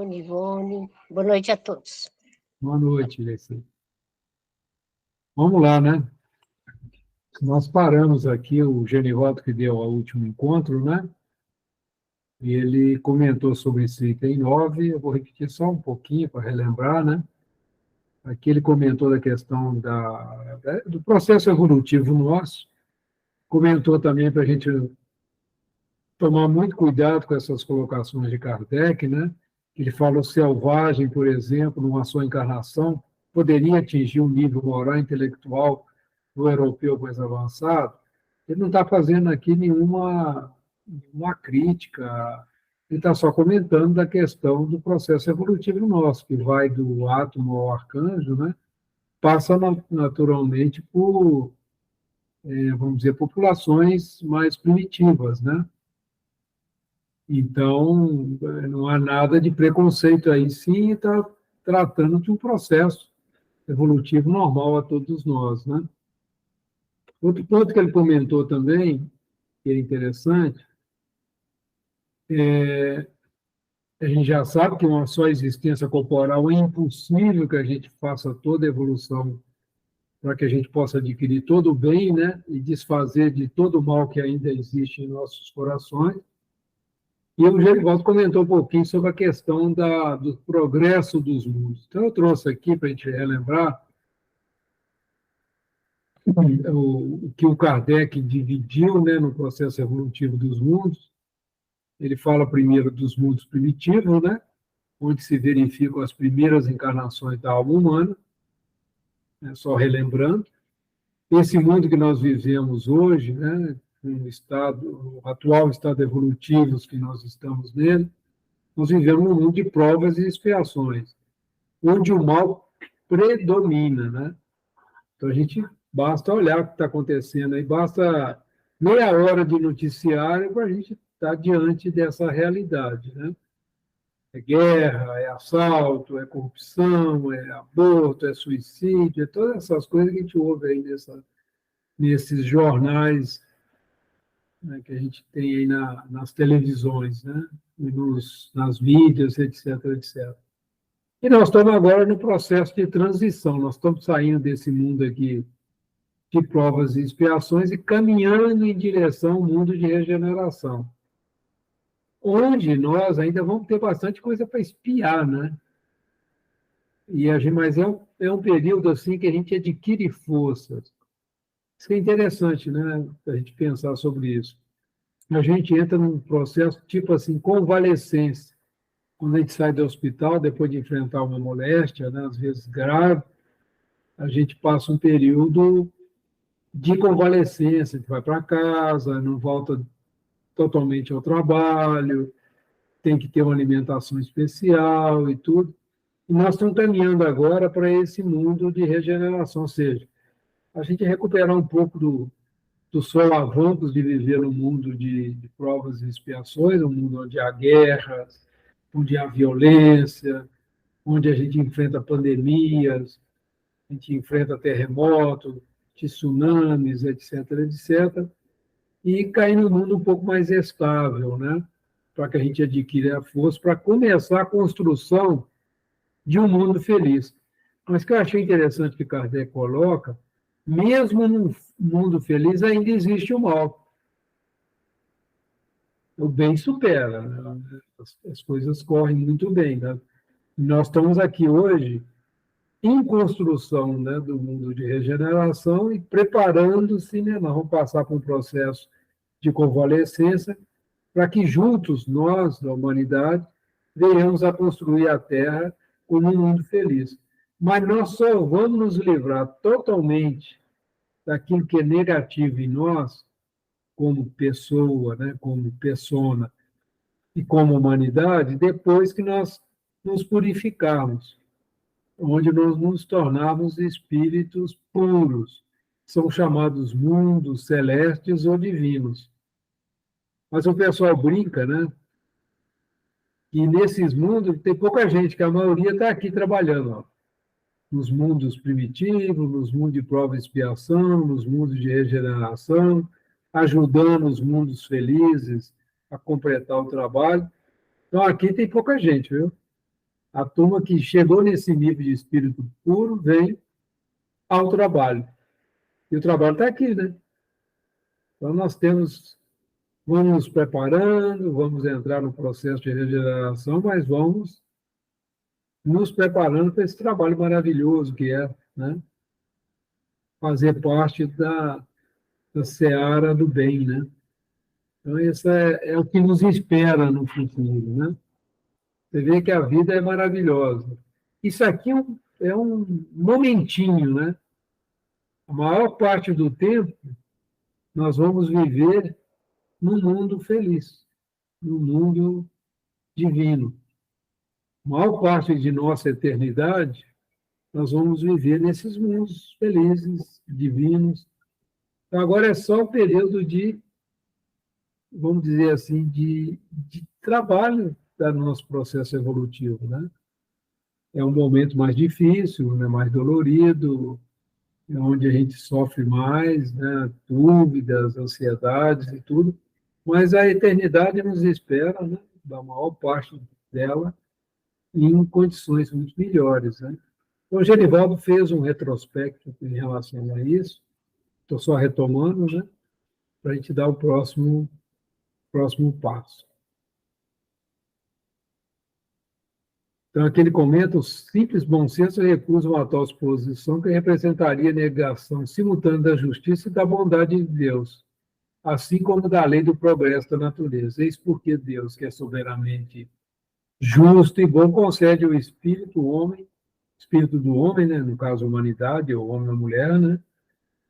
Ivone, Ivone. Boa noite a todos. Boa noite, Lecy. Vamos lá, né? Nós paramos aqui, o Genivaldo que deu o último encontro, né? E ele comentou sobre esse item 9, eu vou repetir só um pouquinho para relembrar, né? Aqui ele comentou da questão do processo evolutivo nosso, comentou também para a gente tomar muito cuidado com essas colocações de Kardec, né? Ele falou selvagem, por exemplo, numa sua encarnação, poderia atingir um nível moral e intelectual do europeu mais avançado. Ele não está fazendo aqui nenhuma crítica, ele está só comentando da questão do processo evolutivo nosso, que vai do átomo ao arcanjo, né? Passa naturalmente por, vamos dizer, populações mais primitivas, né? Então, não há nada de preconceito aí, sim, está tratando de um processo evolutivo normal a todos nós, né? Outro ponto que ele comentou também, que é interessante, a gente já sabe que uma só existência corporal é impossível que a gente faça toda a evolução para que a gente possa adquirir todo o bem, né? E desfazer de todo o mal que ainda existe em nossos corações. E o Gerivaldo comentou um pouquinho sobre a questão do progresso dos mundos. Então, eu trouxe aqui para a gente relembrar o que o Kardec dividiu, né, no processo evolutivo dos mundos. Ele fala primeiro dos mundos primitivos, né, onde se verificam as primeiras encarnações da alma humana, né, só relembrando. Esse mundo que nós vivemos hoje, né, o atual estado evolutivo que nós estamos nele, nós vivemos um mundo de provas e expiações, onde o mal predomina, né? Então, basta olhar o que está acontecendo aí, basta meia hora de noticiário para a gente estar diante dessa realidade, né? É guerra, é assalto, é corrupção, é aborto, é suicídio, é todas essas coisas que a gente ouve aí nesses jornais, né, que a gente tem aí nas televisões, né? E nas mídias, etc, etc. E nós estamos agora no processo de transição, nós estamos saindo desse mundo aqui de provas e expiações e caminhando em direção ao mundo de regeneração, onde nós ainda vamos ter bastante coisa para espiar, né? Mas é um período assim que a gente adquire forças. Isso é interessante, né? A gente pensar sobre isso. A gente entra num processo tipo assim, convalescência. Quando a gente sai do hospital, depois de enfrentar uma moléstia, né, às vezes grave, a gente passa um período de convalescência, a gente vai para casa, não volta totalmente ao trabalho, tem que ter uma alimentação especial e tudo. E nós estamos caminhando agora para esse mundo de regeneração, ou seja, a gente recuperar um pouco dos solavancos de viver um mundo de provas e expiações, um mundo onde há guerras, onde há violência, onde a gente enfrenta pandemias, a gente enfrenta terremotos, tsunamis, etc., etc., e cair num mundo um pouco mais estável, né? Para que a gente adquira a força para começar a construção de um mundo feliz. Mas o que eu achei interessante que Kardec coloca, mesmo num mundo feliz, ainda existe o mal. O bem supera, né? As coisas correm muito bem. Né? Nós estamos aqui hoje em construção, né, do mundo de regeneração e preparando-se, né, nós vamos passar por um processo de convalescência para que juntos, nós, da humanidade, venhamos a construir a Terra como um mundo feliz. Mas nós só vamos nos livrar totalmente daquilo que é negativo em nós, como pessoa, né, como persona e como humanidade, depois que nós nos purificarmos, onde nós nos tornarmos espíritos puros. São chamados mundos celestes ou divinos. Mas o pessoal brinca, né? E nesses mundos tem pouca gente, que a maioria está aqui trabalhando, ó, nos mundos primitivos, nos mundos de prova e expiação, nos mundos de regeneração, ajudando os mundos felizes a completar o trabalho. Então, aqui tem pouca gente, viu? A turma que chegou nesse nível de espírito puro vem ao trabalho. E o trabalho está aqui, né? Então, vamos nos preparando, vamos entrar no processo de regeneração, mas vamos nos preparando para esse trabalho maravilhoso que é, né? Fazer parte da seara do bem, né? Então, isso é o que nos espera no futuro, né? Você vê que a vida é maravilhosa. Isso aqui é um momentinho, né? A maior parte do tempo nós vamos viver num mundo feliz, num mundo divino. A maior parte de nossa eternidade nós vamos viver nesses mundos felizes, divinos. Então, agora é só o período de, vamos dizer assim, de trabalho do nosso processo evolutivo, né? É um momento mais difícil, né? Mais dolorido, é onde a gente sofre mais, né? Dúvidas, ansiedades e tudo, mas a eternidade nos espera, né? Da maior parte dela, em condições muito melhores, né? Então, o Genivaldo fez um retrospecto em relação a isso, estou só retomando, né? Para a gente dar o próximo passo. Então, aqui ele comenta: o simples bom senso recusa uma tal suposição que representaria negação simultânea da justiça e da bondade de Deus, assim como da lei do progresso da natureza. Eis porque Deus, que é soberanamente justo e bom, concede ao espírito do homem, né, no caso a humanidade, ou homem ou mulher, né,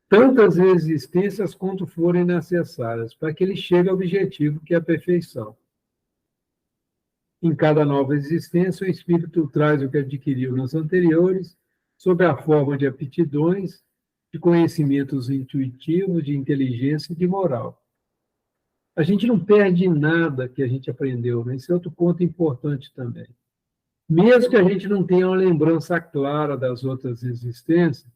tantas existências quanto forem necessárias, para que ele chegue ao objetivo, que é a perfeição. Em cada nova existência, o espírito traz o que adquiriu nas anteriores, sob a forma de aptidões, de conhecimentos intuitivos, de inteligência e de moral. A gente não perde nada que a gente aprendeu, né? Esse é outro ponto importante também. Mesmo que a gente não tenha uma lembrança clara das outras existências,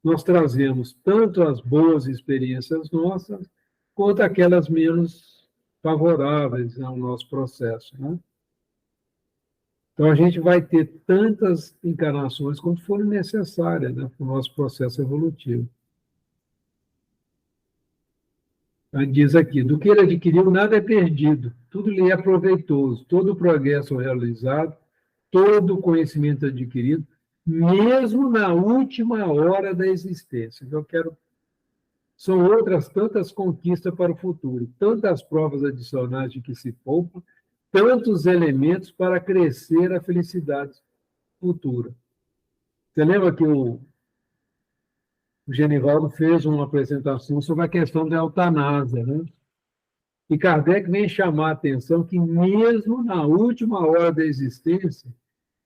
nós trazemos tanto as boas experiências nossas, quanto aquelas menos favoráveis ao nosso processo, né? Então, a gente vai ter tantas encarnações quanto forem necessárias, né, para o nosso processo evolutivo. Então, diz aqui: do que ele adquiriu, nada é perdido, tudo lhe é proveitoso, todo o progresso realizado, todo o conhecimento adquirido, mesmo na última hora da existência. São outras tantas conquistas para o futuro, tantas provas adicionais de que se poupa, tantos elementos para crescer a felicidade futura. Você lembra que o Genivaldo fez uma apresentação sobre a questão da eutanásia, né? E Kardec vem chamar a atenção que, mesmo na última hora da existência,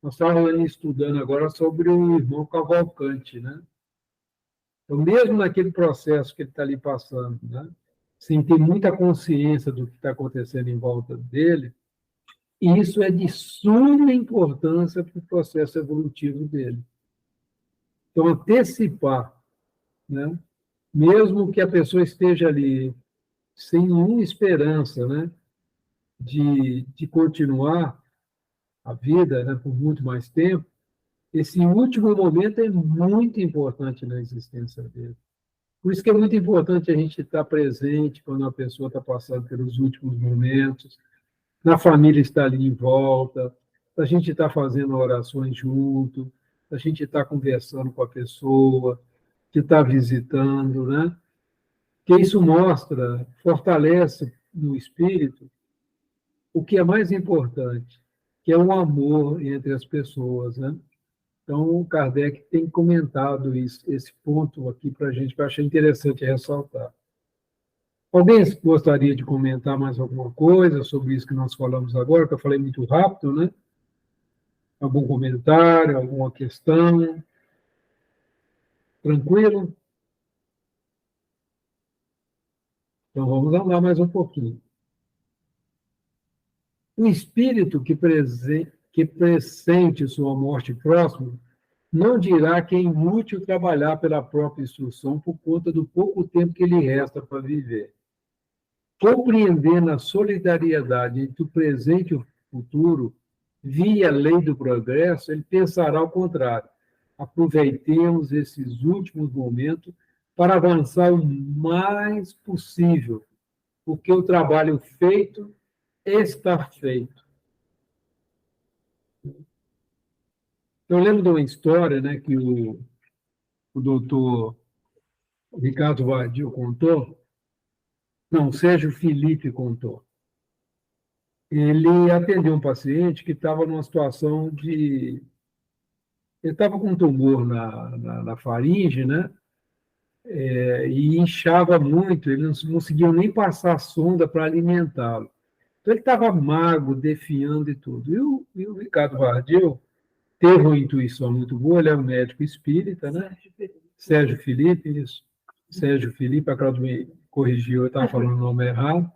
nós estávamos estudando agora sobre o irmão Cavalcante, né? Então, mesmo naquele processo que ele está ali passando, né, sem ter muita consciência do que está acontecendo em volta dele, isso é de suma importância para o processo evolutivo dele. Então, antecipar, né, mesmo que a pessoa esteja ali sem nenhuma esperança, né, de continuar a vida, né, por muito mais tempo, esse último momento é muito importante na existência dele. Por isso que é muito importante a gente estar presente quando a pessoa está passando pelos últimos momentos, na família estar ali em volta, a gente estar fazendo orações junto, a gente estar conversando com a pessoa, que está visitando, né? Que isso mostra, fortalece no espírito o que é mais importante, que é o amor entre as pessoas, né? Então, o Kardec tem comentado esse ponto aqui para a gente, que eu achei interessante ressaltar. Alguém gostaria de comentar mais alguma coisa sobre isso que nós falamos agora, que eu falei muito rápido, né? Algum comentário, alguma questão? Tranquilo? Então, vamos andar mais um pouquinho. O espírito que pressente sua morte próxima não dirá que é inútil trabalhar pela própria instrução por conta do pouco tempo que lhe resta para viver. Compreendendo a solidariedade entre o presente e o futuro, via a lei do progresso, ele pensará ao contrário. Aproveitemos esses últimos momentos para avançar o mais possível, porque o trabalho feito está feito. Eu lembro de uma história, né, que o doutor Ricardo Vadil contou, não, Sérgio Felipe contou. Ele atendeu um paciente que estava numa situação de... Ele estava com um tumor na faringe, né? E inchava muito, ele não conseguia nem passar a sonda para alimentá-lo. Então, ele estava magro, definhando e tudo. E o Ricardo Vardil teve uma intuição muito boa, ele é um médico espírita, né? Sérgio Felipe, isso. Sérgio Felipe, a Cláudia me corrigiu, eu estava falando o nome errado.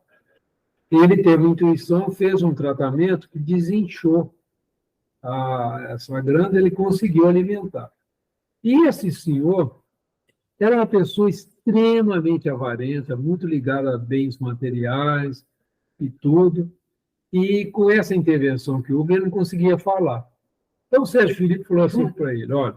Ele teve uma intuição, fez um tratamento que desinchou essa grande, ele conseguiu alimentar. E esse senhor era uma pessoa extremamente avarenta, muito ligada a bens materiais e tudo, e com essa intervenção que houve, ele não conseguia falar. Então, o Sérgio Felipe falou assim para ele, olha,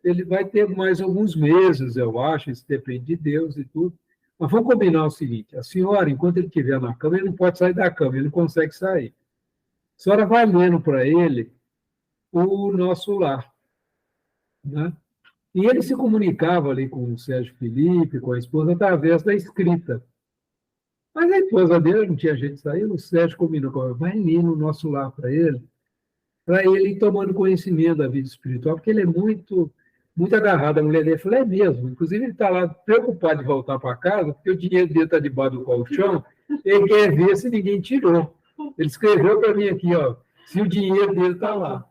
ele vai ter mais alguns meses, eu acho, isso depende de Deus e tudo, mas vamos combinar o seguinte, a senhora, enquanto ele estiver na cama, ele não pode sair da cama, ele não consegue sair. A senhora vai lendo para ele o Nosso Lar, né? E ele se comunicava ali com o Sérgio Felipe, com a esposa, através da escrita. Mas a esposa dele não tinha jeito de sair, o Sérgio combinou com ela, vai ler no Nosso Lar para ele ir tomando conhecimento da vida espiritual, porque ele é muito, muito agarrado. A mulher dele falou, é mesmo. Inclusive, ele está lá preocupado de voltar para casa, porque o dinheiro dele está debaixo do colchão, ele quer ver se ninguém tirou. Ele escreveu para mim aqui, ó, se o dinheiro dele está lá.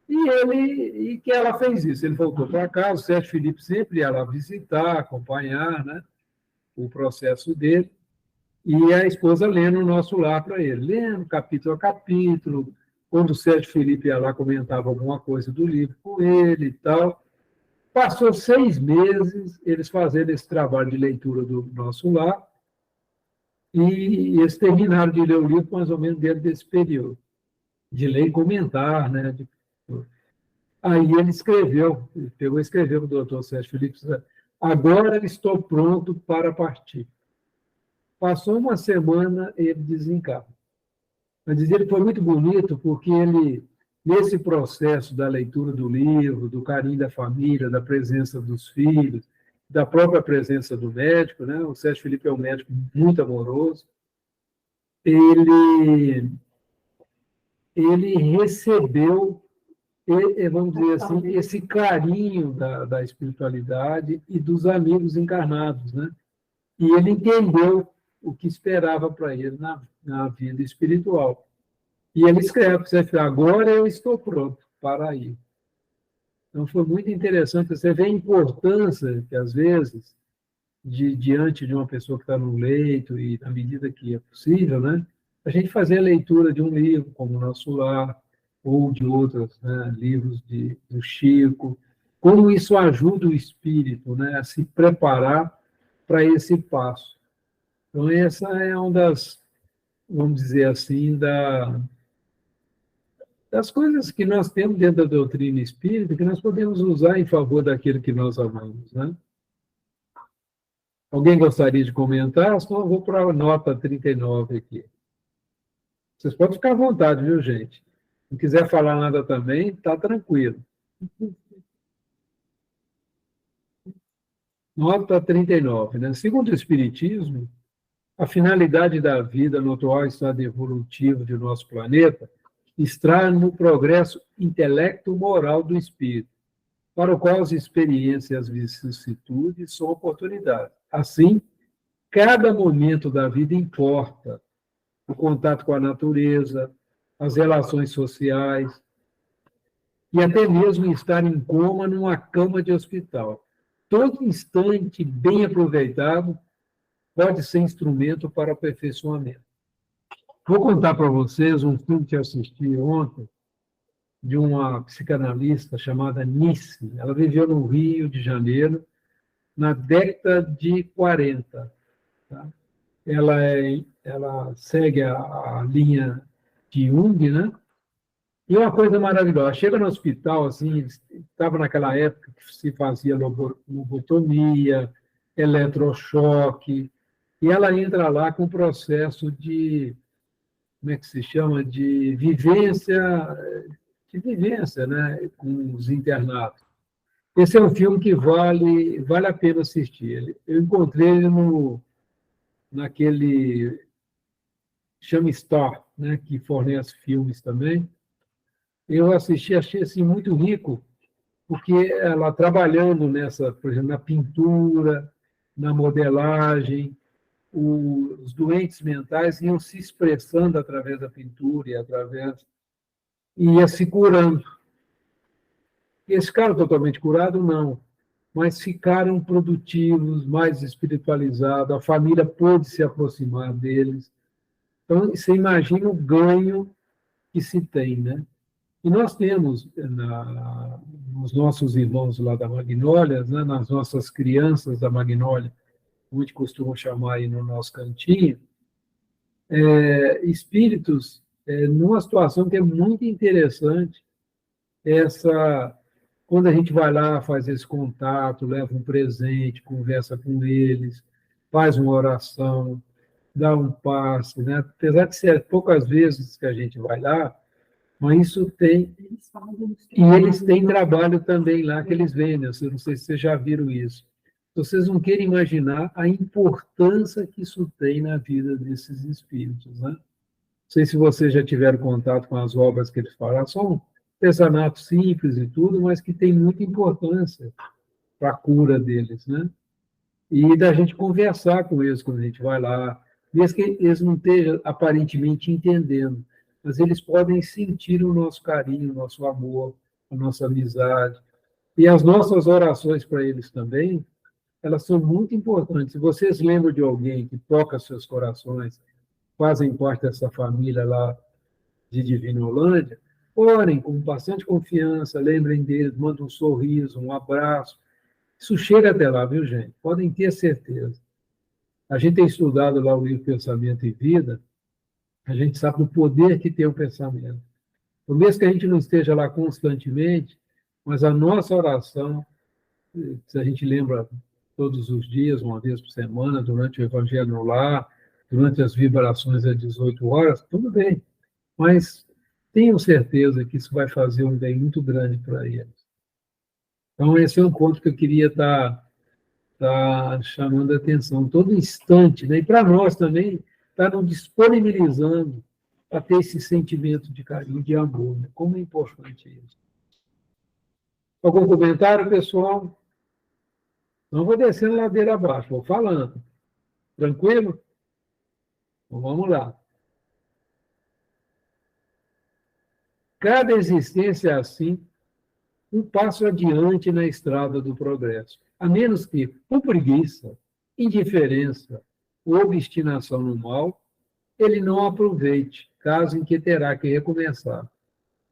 E que ela fez isso. Ele voltou para casa, o Sérgio Felipe sempre ia lá visitar, acompanhar, né, o processo dele, e a esposa lendo o Nosso Lar para ele, lendo capítulo a capítulo. Quando o Sérgio Felipe ia lá, comentava alguma coisa do livro com ele e tal. Passou 6 meses eles fazendo esse trabalho de leitura do Nosso Lar, e eles terminaram de ler o livro mais ou menos dentro desse período, de ler e comentar, né? Aí ele escreveu, pegou e escreveu para o doutor Sérgio Felipe, agora estou pronto para partir. Passou uma semana, ele desencarna. Mas ele foi muito bonito, porque ele, nesse processo da leitura do livro, do carinho da família, da presença dos filhos, da própria presença do médico, né? O Sérgio Felipe é um médico muito amoroso, ele recebeu, vamos dizer assim, esse carinho da espiritualidade e dos amigos encarnados, né? E ele entendeu o que esperava para ele na vida espiritual. E ele escreve, agora eu estou pronto para ir. Então, foi muito interessante. Você vê a importância que, às vezes, diante de uma pessoa que está no leito, e na medida que é possível, né, a gente fazer a leitura de um livro, como o Nosso Lar, ou de outros, né, livros do Chico, como isso ajuda o espírito, né, a se preparar para esse passo. Então, essa é uma das, vamos dizer assim, das coisas que nós temos dentro da doutrina espírita, que nós podemos usar em favor daquilo que nós amamos, né? Alguém gostaria de comentar? Senão eu vou para a nota 39 aqui. Vocês podem ficar à vontade, viu, gente? Se quiser falar nada também, está tranquilo. Nota 39, né? Segundo o Espiritismo, a finalidade da vida no atual estado evolutivo de nosso planeta está no progresso intelecto-moral do espírito, para o qual as experiências e as vicissitudes são oportunidades. Assim, cada momento da vida importa. O contato com a natureza, as relações sociais, e até mesmo estar em coma numa cama de hospital. Todo instante bem aproveitado pode ser instrumento para o aperfeiçoamento. Vou contar para vocês um filme que eu assisti ontem, de uma psicanalista chamada Nice. Ela viveu no Rio de Janeiro, na década de 40. Tá? Ela segue a linha de Jung, né? E uma coisa maravilhosa, chega no hospital, assim, estava naquela época que se fazia lobotomia, eletrochoque, e ela entra lá com o processo de, como é que se chama, de vivência, né, com os internados. Esse é um filme que vale a pena assistir. Eu encontrei ele naquele chama Star, né, que fornece filmes também. Eu assisti, achei assim, muito rico, porque ela trabalhando nessa, por exemplo, na pintura, na modelagem, os doentes mentais iam se expressando através da pintura e ia se curando. Eles ficaram totalmente curados? Não, mas ficaram produtivos, mais espiritualizados, a família pôde se aproximar deles. Então, você imagina o ganho que se tem, né? E nós temos nos nossos irmãos lá da Magnólia, né, nas nossas crianças da Magnólia, como a gente costuma chamar aí no nosso cantinho, espíritos numa situação que é muito interessante, essa quando a gente vai lá, faz esse contato, leva um presente, conversa com eles, faz uma oração, dá um passe, né? Apesar de ser poucas vezes que a gente vai lá, mas isso tem. E eles têm trabalho também lá que eles vendem. Eu não sei se vocês já viram isso. Vocês não querem imaginar a importância que isso tem na vida desses espíritos, né? Não sei se vocês já tiveram contato com as obras que eles falam. São artesanatos simples e tudo, mas que tem muita importância para a cura deles, né? E da gente conversar com eles quando a gente vai lá, mesmo que eles não estejam aparentemente entendendo, mas eles podem sentir o nosso carinho, o nosso amor, a nossa amizade. E as nossas orações para eles também, elas são muito importantes. Se vocês lembram de alguém que toca seus corações, fazem parte dessa família lá de Divinolândia, orem com bastante confiança, lembrem deles, mandem um sorriso, um abraço. Isso chega até lá, viu, gente? Podem ter certeza. A gente tem estudado lá o livro Pensamento e Vida, a gente sabe do poder que tem o pensamento. Por mesmo que a gente não esteja lá constantemente, mas a nossa oração, se a gente lembra todos os dias, uma vez por semana, durante o Evangelho no Lar, durante as vibrações às 18 horas, tudo bem. Mas tenham certeza que isso vai fazer um bem muito grande para eles. Então, esse é um ponto que eu queria estar chamando a atenção todo instante, né? E para nós também, está nos disponibilizando a ter esse sentimento de carinho, de amor, né? Como é importante isso. Algum comentário, pessoal? Não vou descendo ladeira abaixo, vou falando. Tranquilo? Então, vamos lá. Cada existência é assim, um passo adiante na estrada do progresso, a menos que, por preguiça, indiferença ou obstinação no mal, ele não aproveite, caso em que terá que recomeçar.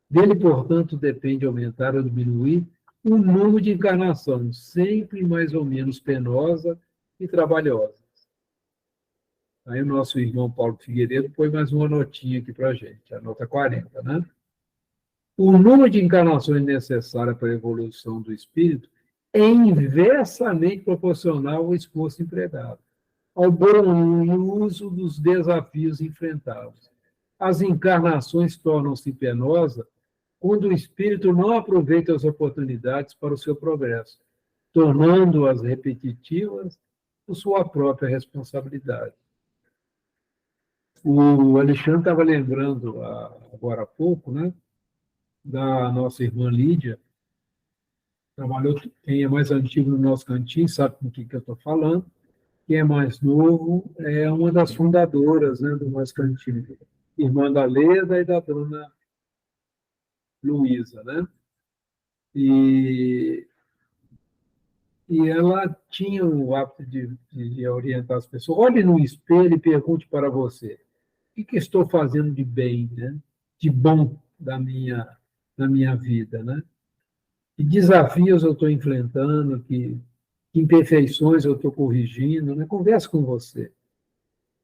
Dele, portanto, depende aumentar ou diminuir o número de encarnação, sempre mais ou menos penosa e trabalhosa. Aí o nosso irmão Paulo Figueiredo põe mais uma notinha aqui para a gente, a nota 40, né? O número de encarnações necessárias para a evolução do espírito é inversamente proporcional ao esforço empregado, ao bom uso dos desafios enfrentados. As encarnações tornam-se penosas quando o espírito não aproveita as oportunidades para o seu progresso, tornando-as repetitivas por sua própria responsabilidade. O Alexandre estava lembrando agora há pouco, né, da nossa irmã Lídia, trabalhou, quem é mais antigo no nosso cantinho sabe com o que eu estou falando, quem é mais novo é uma das fundadoras, né, do nosso cantinho, irmã da Leda e da dona Luísa, né? E ela tinha o hábito de orientar as pessoas. Olhe no espelho e pergunte para você, o que estou fazendo de bem, né? De bom da minha vida, né? Que desafios eu estou enfrentando, que imperfeições eu estou corrigindo, né? Converse com você,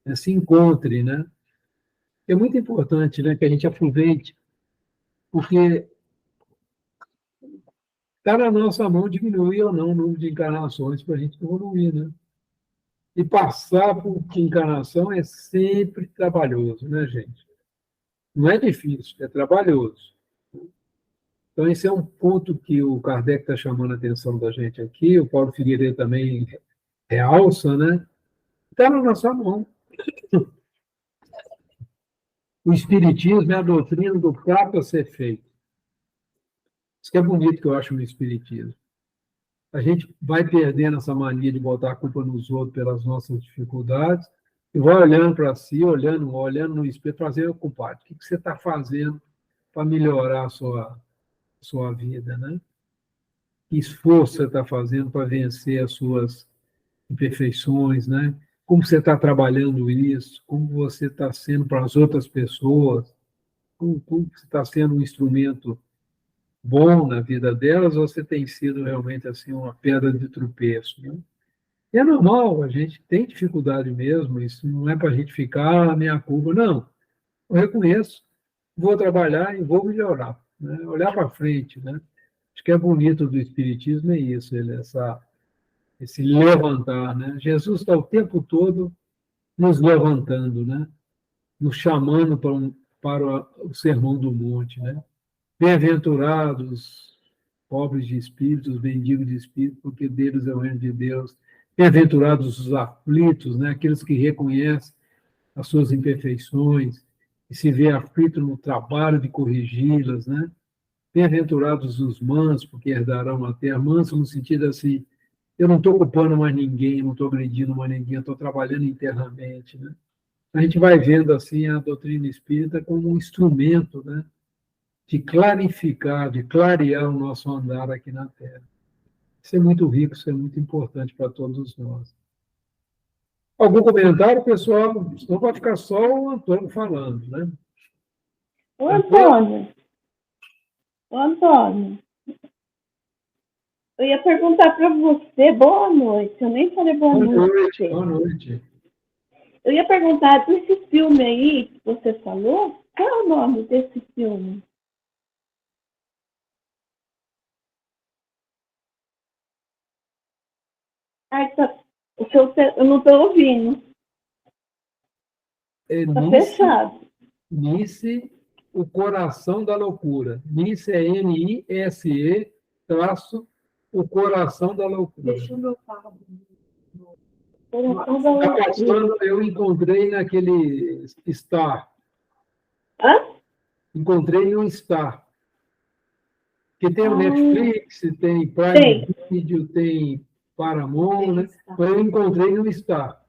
né? Se encontre, né? É muito importante, né, que a gente aproveite porque está na nossa mão diminuir ou não o número de encarnações para a gente evoluir, né? E passar por encarnação é sempre trabalhoso, né, gente? Não é difícil, é trabalhoso. Então, esse é um ponto que o Kardec está chamando a atenção da gente aqui, o Paulo Figueiredo também realça, né? Está na nossa mão. O Espiritismo é a doutrina do prato a ser feito. Isso que é bonito que eu acho no Espiritismo. A gente vai perdendo essa mania de botar a culpa nos outros pelas nossas dificuldades e vai olhando para si, olhando no espelho, fazer, compadre, o que você está fazendo para melhorar a sua vida, né? Que esforço você está fazendo para vencer as suas imperfeições, né? Como você está trabalhando isso? Como você está sendo para as outras pessoas? Como você está sendo um instrumento bom na vida delas, ou você tem sido realmente assim uma pedra de tropeço, né? E é normal, a gente tem dificuldade mesmo, isso não é para a gente ficar, minha culpa, não. Eu reconheço, vou trabalhar e vou melhorar, né? Olhar para frente, né? Acho que é bonito do Espiritismo é isso, esse levantar, né? Jesus está o tempo todo nos levantando, né? Nos chamando para o Sermão do Monte, né? Bem-aventurados, pobres de espírito, os mendigos de espírito, porque deles é o reino de Deus. Bem-aventurados os aflitos, né? Aqueles que reconhecem as suas imperfeições e se vê aflito no trabalho de corrigi-las, né? Bem-aventurados os mansos, porque herdarão a terra. Manso no sentido assim, eu não estou culpando mais ninguém, não estou agredindo mais ninguém, eu estou trabalhando internamente, né? A gente vai vendo assim a doutrina espírita como um instrumento, né, de clarificar, de clarear o nosso andar aqui na Terra. Isso é muito rico, isso é muito importante para todos nós. Algum comentário, pessoal? Senão vai ficar só o Antônio falando, né? Ô, Antônio, eu ia perguntar para você, boa noite. Eu nem falei boa noite. Boa noite. Eu ia perguntar desse filme aí que você falou, qual é o nome desse filme? Ai, tá, eu não estou ouvindo. Está fechado. Nice, o coração da loucura. Nice é Nise, traço, o coração da loucura. Deixa o meu carro. Eu encontrei naquele Star. Hã? Encontrei no Star. Que tem o Netflix, tem Prime Video, tem Paramount, né? Eu encontrei no Star.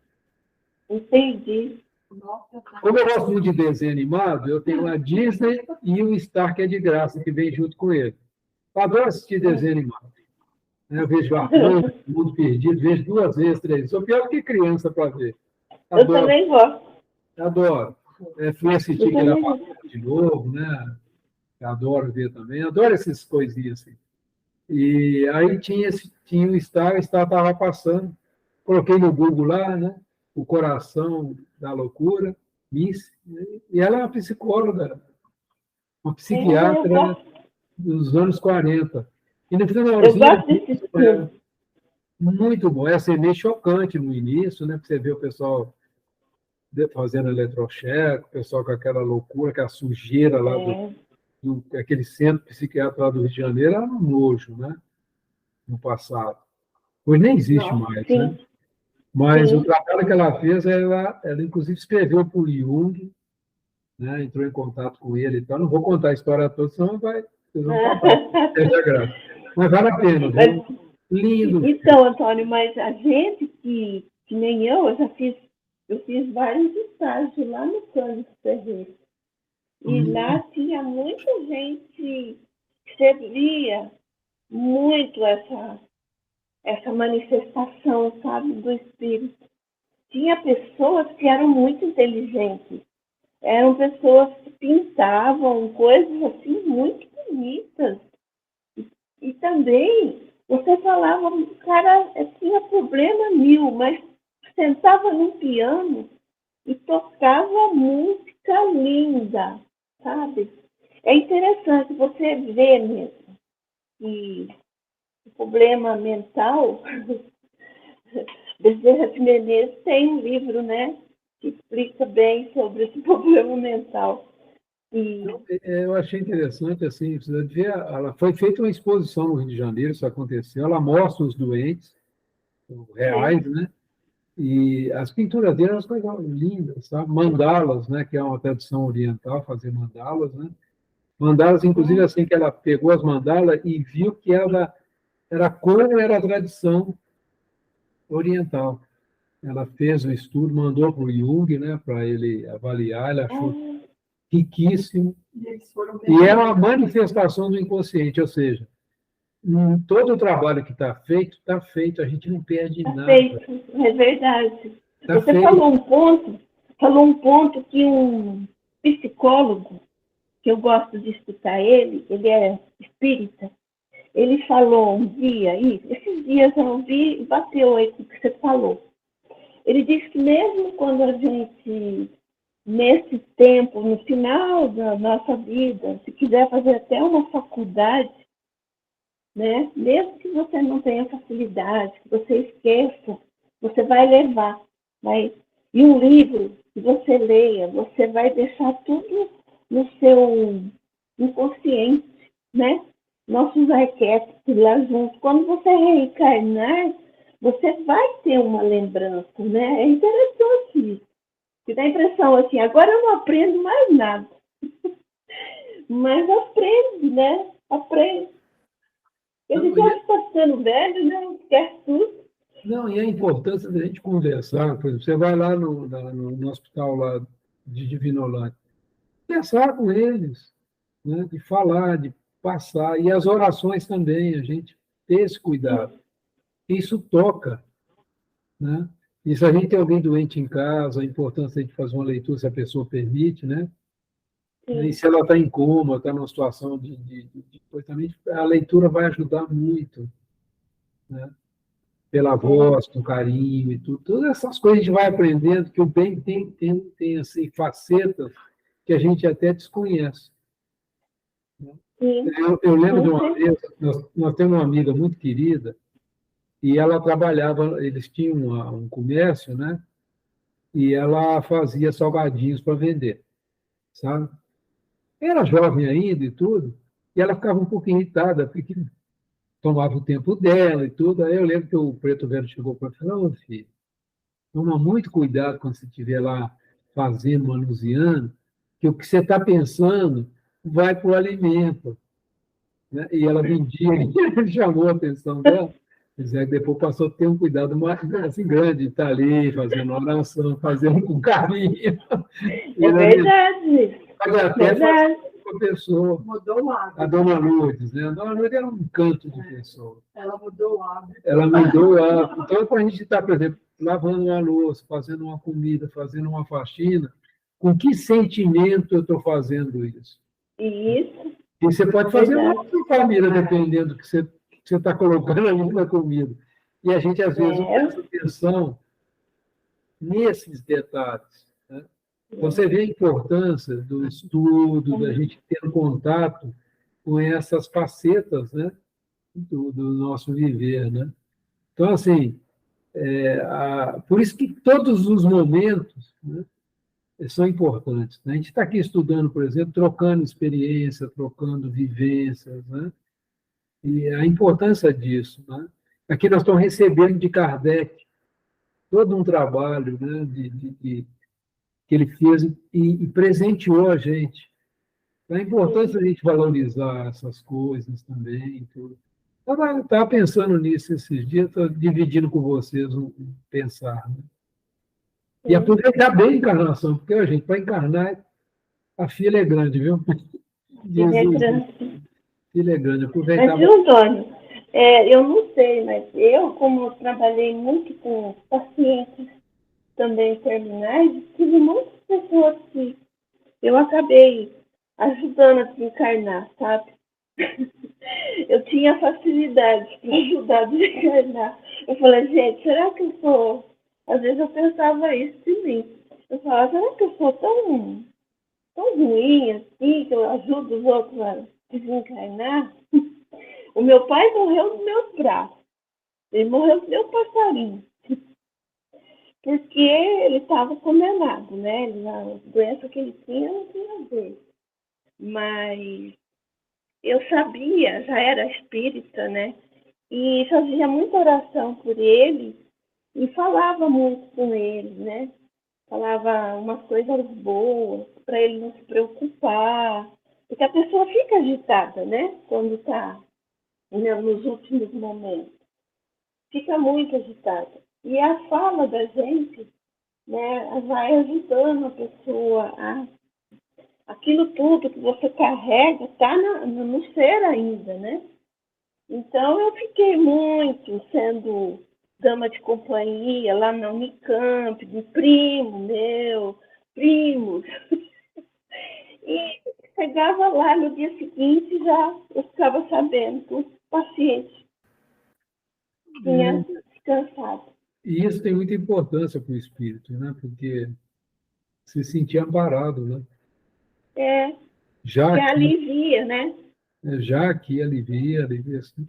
Entendi. Como eu gosto muito de desenho animado, eu tenho a Disney e o Star, que é de graça, que vem junto com ele. Eu adoro assistir desenho animado. Eu vejo Atlântico, Mundo Perdido, vejo 2 vezes, 3 vezes. Sou pior do que criança para ver. Adoro. Eu também gosto. Adoro. Fui assistir aquele de novo, né? Adoro ver também. Adoro essas coisinhas assim. E aí tinha o Star estava passando. Coloquei no Google lá, né? O coração da loucura, Miss. E ela é uma psicóloga, uma psiquiatra dos anos 40. E no finalzinho, muito bom. Essa é meio chocante no início, né? Porque você vê o pessoal fazendo eletrocheque, o pessoal com aquela loucura, aquela sujeira lá aquele centro psiquiátrico lá do Rio de Janeiro, era um nojo, né? No passado. Hoje nem existe mais, né? Mas o trabalho que ela fez, ela inclusive escreveu para o Jung, né? Entrou em contato com ele e tal. Não vou contar a história toda, senão vocês vão acabar. Seja graça. Mas vale a pena, viu? Lindo. Então, Antônio, mas a gente que nem eu fiz vários estágios lá no Cândido Ferreira. E lá tinha muita gente que via muito essa manifestação, sabe, do espírito. Tinha pessoas que eram muito inteligentes. Eram pessoas que pintavam coisas assim muito bonitas. E também, você falava, o cara tinha problema 1000, mas sentava num piano e tocava música linda, sabe? é interessante você ver mesmo que o problema mental, Bezerra de Menezes tem um livro, né, que explica bem sobre esse problema mental. E Eu achei interessante, assim, precisa ver, foi feita uma exposição no Rio de Janeiro, isso aconteceu, ela mostra os doentes reais, né? E as pinturas dele eram coisas lindas, sabe? Mandalas, né? Que é uma tradição oriental, fazer mandalas, né? Mandalas, inclusive, assim, que ela pegou as mandalas e viu que era como era a tradição oriental. Ela fez um estudo, mandou para o Jung, né? Para ele avaliar, ele achou riquíssimo. E é uma manifestação do inconsciente, ou seja, todo o trabalho que está feito, a gente não perde tá nada. feito, é verdade. Tá Você feito. falou um ponto que um psicólogo, que eu gosto de escutar ele é espírita, ele falou um dia, esses dias eu ouvi e bateu aí com o que você falou. Ele disse que mesmo quando a gente, nesse tempo, no final da nossa vida, se quiser fazer até uma faculdade, né? Mesmo que você não tenha facilidade, que você esqueça, você vai levar. E um livro que você leia, você vai deixar tudo no seu inconsciente, né? Nossos arquétipos lá juntos. Quando você reencarnar, você vai ter uma lembrança, né? É interessante isso. Que dá a impressão assim, agora eu não aprendo mais nada. Mas aprende, né? Aprende. A gente já está ficando velho, né? Esquece tudo. Não, e a importância da gente conversar, por exemplo, você vai lá no hospital lá de Divinolândia, conversar com eles, né? De falar, de passar, e as orações também, a gente ter esse cuidado. Isso toca, né? E se a gente tem alguém doente em casa, a importância de fazer uma leitura, se a pessoa permite, né? E se ela está em coma, está numa situação de coisa também, a leitura vai ajudar muito, né? Pela voz, com carinho e tudo. Todas essas coisas a gente vai aprendendo, que o bem tem assim, facetas que a gente até desconhece. Eu lembro de uma vez, nós temos uma amiga muito querida, e ela trabalhava, eles tinham um comércio, né? E ela fazia salgadinhos para vender, sabe? Era jovem ainda e tudo, e ela ficava um pouco irritada, porque tomava o tempo dela e tudo. Aí eu lembro que o Preto Velho chegou para ela e falou: "Ô, filho, toma muito cuidado quando você estiver lá fazendo, manuseando, que o que você está pensando vai para o alimento." Né? E ela vendia, ele chamou a atenção dela, depois passou a ter um cuidado mais assim, grande, de estar ali fazendo oração, fazendo com carinho. É verdade. Mas até com a pessoa. Mudou o hábito. A Dona Lourdes, né? A Dona Lourdes era um encanto de pessoa. Ela mudou o hábito. Ela mudou o hábito. Então, quando a gente está, por exemplo, lavando uma louça, fazendo uma comida, fazendo uma faxina, com que sentimento eu estou fazendo isso? Isso. E você pode fazer uma outra família, dependendo do que você está colocando ali na comida. E a gente, às vezes, não presta atenção nesses detalhes. Né? Você vê a importância do estudo, da gente ter um contato com essas facetas, né? do nosso viver. Né? Então, assim, por isso que todos os momentos, né, são importantes. Né? A gente está aqui estudando, por exemplo, trocando experiência, trocando vivências, né? E a importância disso. Né? Aqui nós estamos recebendo de Kardec todo um trabalho, né, que ele fez e presenteou a gente. A importância de a gente valorizar essas coisas também. Tudo. Eu estava pensando nisso esses dias, estou dividindo com vocês um pensar. Né? E aproveitar bem a encarnação, porque, gente, para encarnar, a fila é grande, viu? Filha é grande. Filha é grande. Aproveitar. Mas, viu, Antônio? Eu não sei, mas eu, como trabalhei muito com pacientes também terminais, tive muitas pessoas que eu acabei ajudando a desencarnar, sabe? Eu tinha facilidade para ajudar a desencarnar. Eu falei, gente, será que eu sou... Às vezes eu pensava isso de mim. Eu falava, será que eu sou tão tão ruim, assim, que eu ajudo os outros a desencarnar. O meu pai morreu nos meus braços. Ele morreu do meu passarinho. Porque ele estava condenado, né? A doença que ele tinha não tinha a ver. Mas eu sabia, já era espírita, né? E fazia muita oração por ele e falava muito com ele, né? Falava umas coisas boas para ele não se preocupar. Porque a pessoa fica agitada, né? Quando está nos últimos momentos. Fica muito agitada. E a fala da gente, né, vai ajudando a pessoa a... Aquilo tudo que você carrega está no ser ainda, né? Então, eu fiquei muito sendo dama de companhia lá na Unicamp, de primo meu, primos. E chegava lá no dia seguinte, já eu ficava sabendo que o paciente tinha descansado. E isso tem muita importância para o espírito, né? Porque se sentir amparado, né? É, Já que aqui, alivia, né? já aqui alivia assim.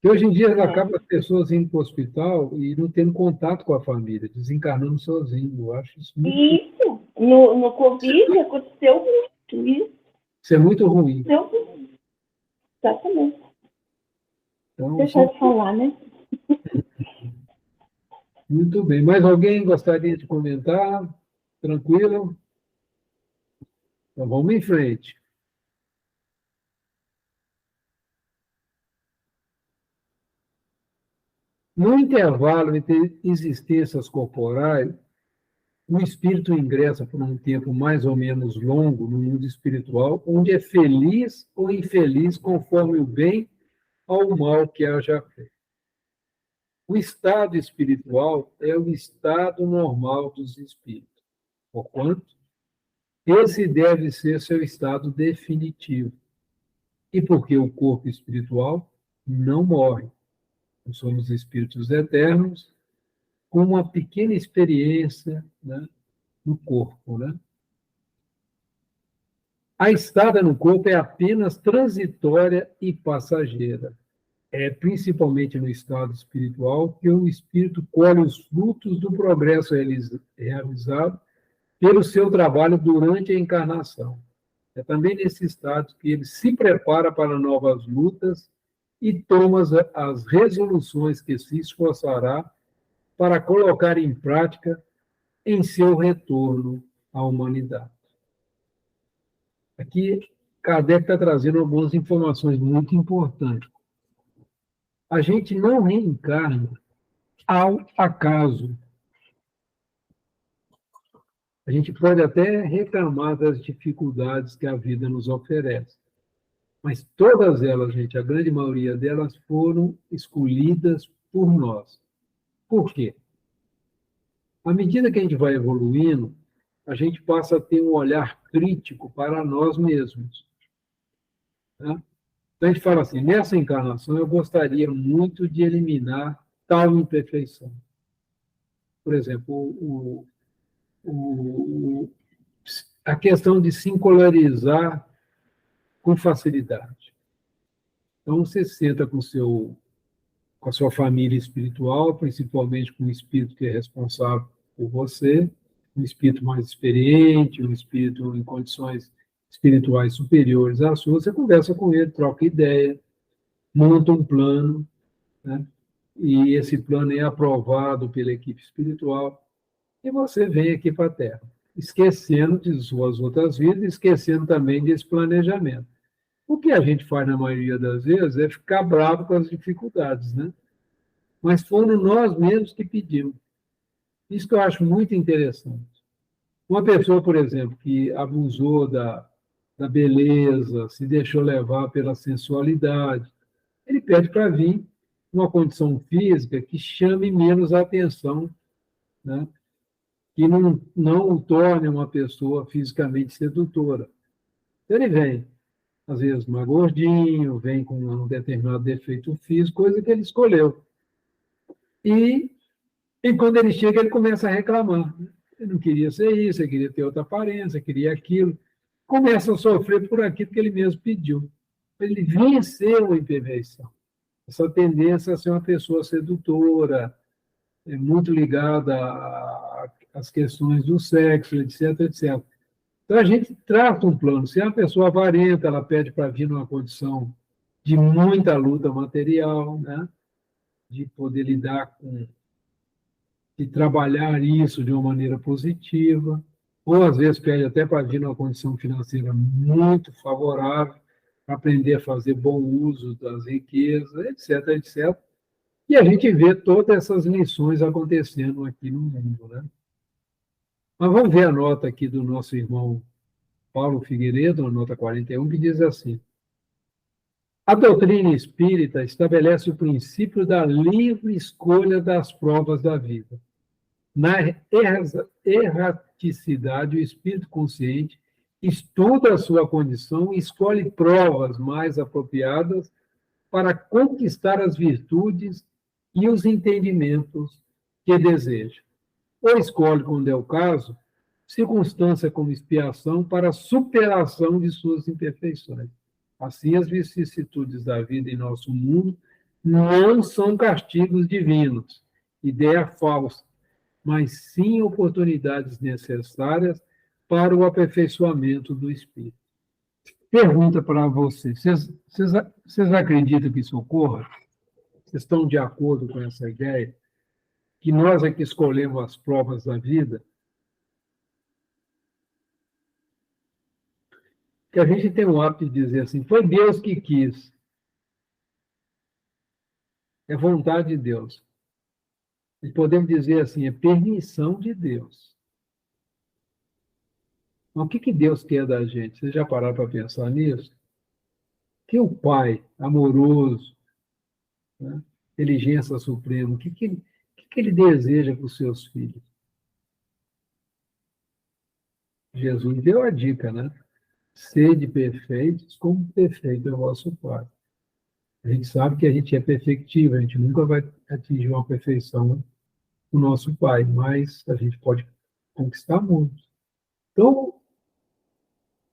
E hoje em dia acaba as pessoas indo para o hospital e não tendo contato com a família, desencarnando sozinho. Eu acho isso muito, Isso, no Covid aconteceu muito isso. isso é muito ruim. Exatamente. Então, Deixa eu falar, né? muito bem. Mais alguém gostaria de comentar? Tranquilo? Então, vamos em frente. No intervalo entre existências corporais, o espírito ingressa por um tempo mais ou menos longo no mundo espiritual, onde é feliz ou infeliz conforme o bem ou o mal que haja feito. O estado espiritual é o estado normal dos espíritos, porquanto esse deve ser seu estado definitivo. E porque o corpo espiritual não morre. Nós somos espíritos eternos com uma pequena experiência, né, no corpo, né? A estada no corpo é apenas transitória e passageira. É principalmente no estado espiritual que o espírito colhe os frutos do progresso realizado pelo seu trabalho durante a encarnação. É também nesse estado que ele se prepara para novas lutas e toma as resoluções que se esforçará para colocar em prática em seu retorno à humanidade. Aqui, Kardec está trazendo algumas informações muito importantes. A gente não reencarna ao acaso. A gente pode até reclamar das dificuldades que a vida nos oferece, mas todas elas, gente, a grande maioria delas foram escolhidas por nós. Por quê? À medida que a gente vai evoluindo, a gente passa a ter um olhar crítico para nós mesmos. Né? Então, a gente fala assim, nessa encarnação eu gostaria muito de eliminar tal imperfeição. Por exemplo, a questão de se encolerizar com facilidade. Então, você senta com a sua família espiritual, principalmente com o espírito que é responsável por você, um espírito mais experiente, um espírito em condições espirituais superiores à sua, você conversa com ele, troca ideia, monta um plano, né? E esse plano é aprovado pela equipe espiritual, e você vem aqui para a Terra, esquecendo de suas outras vidas, esquecendo também desse planejamento. O que a gente faz na maioria das vezes é ficar bravo com as dificuldades, né? Mas foram nós mesmos que pedimos. Isso que eu acho muito interessante. Uma pessoa, por exemplo, que abusou da beleza, se deixou levar pela sensualidade, ele pede para vir uma condição física que chame menos a atenção, né? Que não o torne uma pessoa fisicamente sedutora. Então, ele vem, às vezes, mais gordinho, vem com um determinado defeito físico, coisa que ele escolheu. E quando ele chega, ele começa a reclamar. ele não queria ser isso, ele queria ter outra aparência, queria aquilo. Começa a sofrer por aquilo que ele mesmo pediu. Ele venceu a imperfeição. Essa tendência a ser uma pessoa sedutora, muito ligada às questões do sexo, etc, etc. Então, a gente traça um plano. Se é uma pessoa avarenta, ela pede para vir numa condição de muita luta material, né? De poder lidar com, de trabalhar isso de uma maneira positiva, ou às vezes pede até para vir numa condição financeira muito favorável, para aprender a fazer bom uso das riquezas, etc, etc. E a gente vê todas essas lições acontecendo aqui no mundo, né? Mas vamos ver a nota aqui do nosso irmão Paulo Figueiredo, a nota 41, que diz assim: a doutrina espírita estabelece o princípio da livre escolha das provas da vida. Na erraticidade, o espírito consciente estuda a sua condição e escolhe provas mais apropriadas para conquistar as virtudes e os entendimentos que deseja. Ou escolhe, quando é o caso, circunstância como expiação para a superação de suas imperfeições. Assim, as vicissitudes da vida em nosso mundo não são castigos divinos, ideia falsa, mas sim oportunidades necessárias para o aperfeiçoamento do espírito. Pergunta para vocês: vocês acreditam que isso ocorra? Vocês estão de acordo com essa ideia? Que nós é que escolhemos as provas da vida? Que a gente tem o hábito de dizer assim: foi Deus que quis. É vontade de Deus. E podemos dizer assim: é permissão de Deus. Mas o que Deus quer da gente? Vocês já pararam para pensar nisso? Que o Pai amoroso, né, inteligência suprema, o que ele deseja para os seus filhos? Jesus deu a dica, né? Sede perfeitos, como perfeito é o vosso Pai. A gente sabe que a gente é perfectível, a gente nunca vai atingir uma perfeição do nosso Pai, mas a gente pode conquistar muito. Então,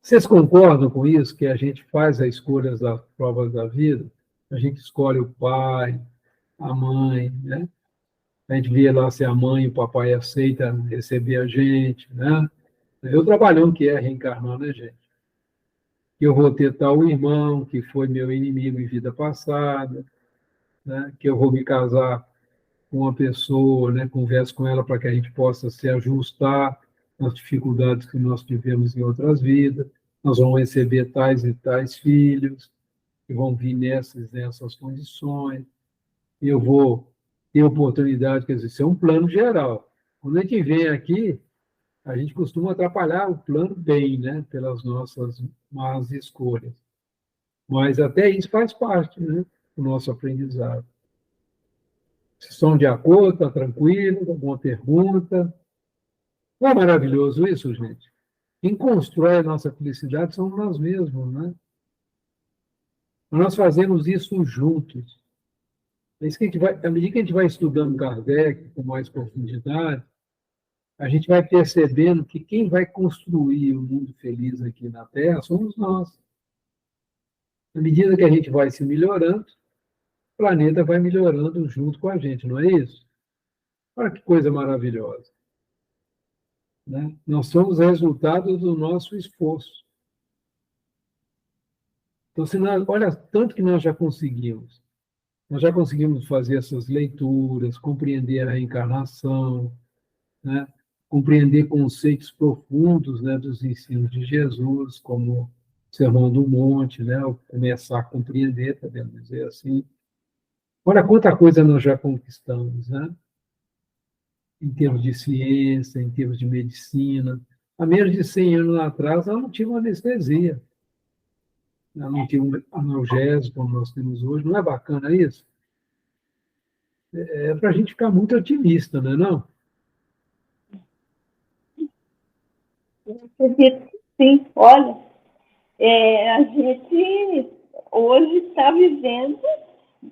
vocês concordam com isso, que a gente faz as escolhas das provas da vida? A gente escolhe o pai, a mãe, né? A gente vê lá se a mãe e o papai aceitam receber a gente, né? Eu trabalhando que é reencarnar, né, gente? Que eu vou ter tal irmão que foi meu inimigo em vida passada, né? Que eu vou me casar com uma pessoa, né? Converso com ela para que a gente possa se ajustar às dificuldades que nós tivemos em outras vidas. Nós vamos receber tais e tais filhos que vão vir nessas condições. Eu vou ter oportunidade, quer dizer, isso é um plano geral. Quando a gente vem aqui, a gente costuma atrapalhar o plano bem, né? Pelas nossas más escolhas. Mas até isso faz parte, né? Do nosso aprendizado. Se estão de acordo, está tranquilo, alguma pergunta? Não é maravilhoso isso, gente? Quem constrói a nossa felicidade somos nós mesmos, né? Nós fazemos isso juntos. É isso que a gente vai, à medida que a gente vai estudando Kardec com mais profundidade, a gente vai percebendo que quem vai construir o mundo feliz aqui na Terra somos nós. À medida que a gente vai se melhorando, o planeta vai melhorando junto com a gente, não é isso? Olha que coisa maravilhosa. Né? Nós somos resultado do nosso esforço. Então, se nós, olha tanto que nós já conseguimos. Nós já conseguimos fazer essas leituras, compreender a reencarnação, né? Compreender conceitos profundos, né, dos ensinos de Jesus, como o Sermão do Monte, né? Começar a compreender, podemos dizer assim. Olha quanta coisa nós já conquistamos, né? Em termos de ciência, em termos de medicina. Há menos de 100 anos atrás, ela não tinha uma anestesia. Ela não tinha um analgésico como nós temos hoje. Não é bacana isso? É para a gente ficar muito otimista, não é não? Eu acredito que sim. Olha, a gente hoje está vivendo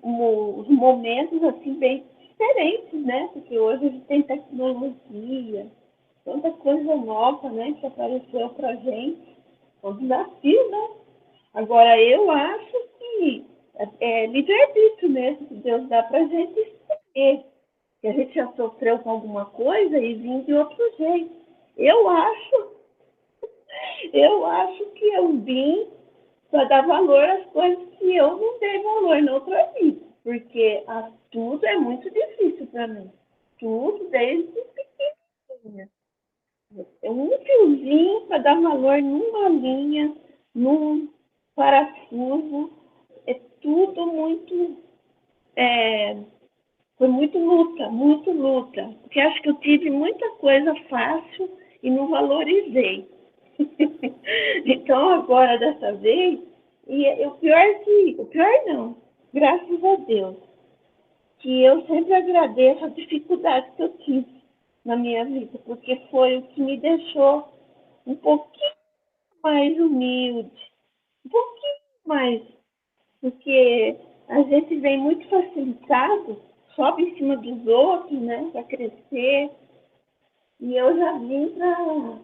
os momentos assim bem diferentes, né? Porque hoje a gente tem tecnologia, tanta coisa nova, né, que apareceu para a gente. É um desafio, né? Agora, eu acho que é livre-arbítrio mesmo que Deus dá para a gente escolher. Que a gente já sofreu com alguma coisa e vim de outro jeito. Eu acho que eu vim para dar valor às coisas que eu não dei valor na outra vida. Porque tudo é muito difícil para mim. Tudo desde pequenininha. Um fiozinho para dar valor numa linha, num parafuso. É tudo muito. Foi muito luta, muito luta. Porque acho que eu tive muita coisa fácil e não valorizei. Então, agora, dessa vez, o pior não, graças a Deus, que eu sempre agradeço a dificuldade que eu tive na minha vida, porque foi o que me deixou um pouquinho mais humilde, um pouquinho mais, porque a gente vem muito facilitado, sobe em cima dos outros, né, para crescer, e eu já vim para,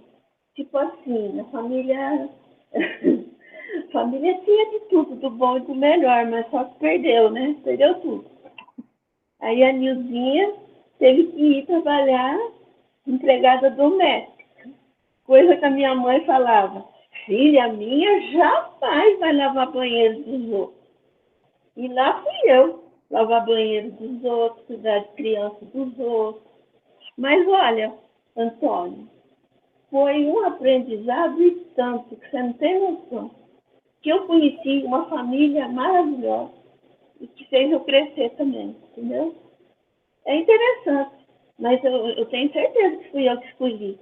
tipo assim, a família, a família tinha de tudo, do bom e do melhor, mas só que perdeu, né, perdeu tudo. Aí a Nilzinha teve que ir trabalhar empregada doméstica, coisa que a minha mãe falava, filha minha jamais vai lavar banheiro dos outros. E lá fui eu, lavar banheiro dos outros, cuidar de criança dos outros. Mas olha, Antônio, foi um aprendizado e tanto, que você não tem noção, que eu conheci uma família maravilhosa e que fez eu crescer também, entendeu? É interessante, mas eu tenho certeza que fui eu que escolhi.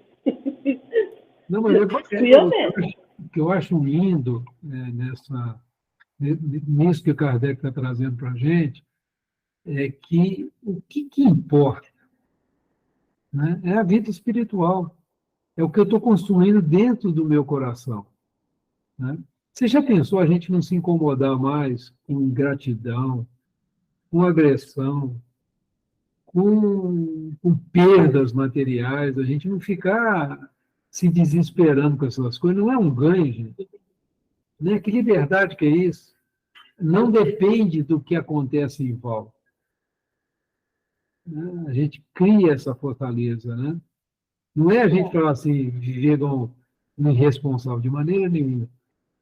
Não, mas Fui eu mesmo. o que eu acho lindo nisso que o Kardec está trazendo para a gente é que o que importa, né, é a vida espiritual, é o que eu estou construindo dentro do meu coração. Né? Você já pensou a gente não se incomodar mais com ingratidão, com agressão, com perdas materiais, a gente não ficar se desesperando com essas coisas, não é um ganho, gente. Né? Que liberdade que é isso? Não depende do que acontece em volta. Né? A gente cria essa fortaleza. Né? Não é a gente falar assim, viver como um irresponsável de maneira nenhuma.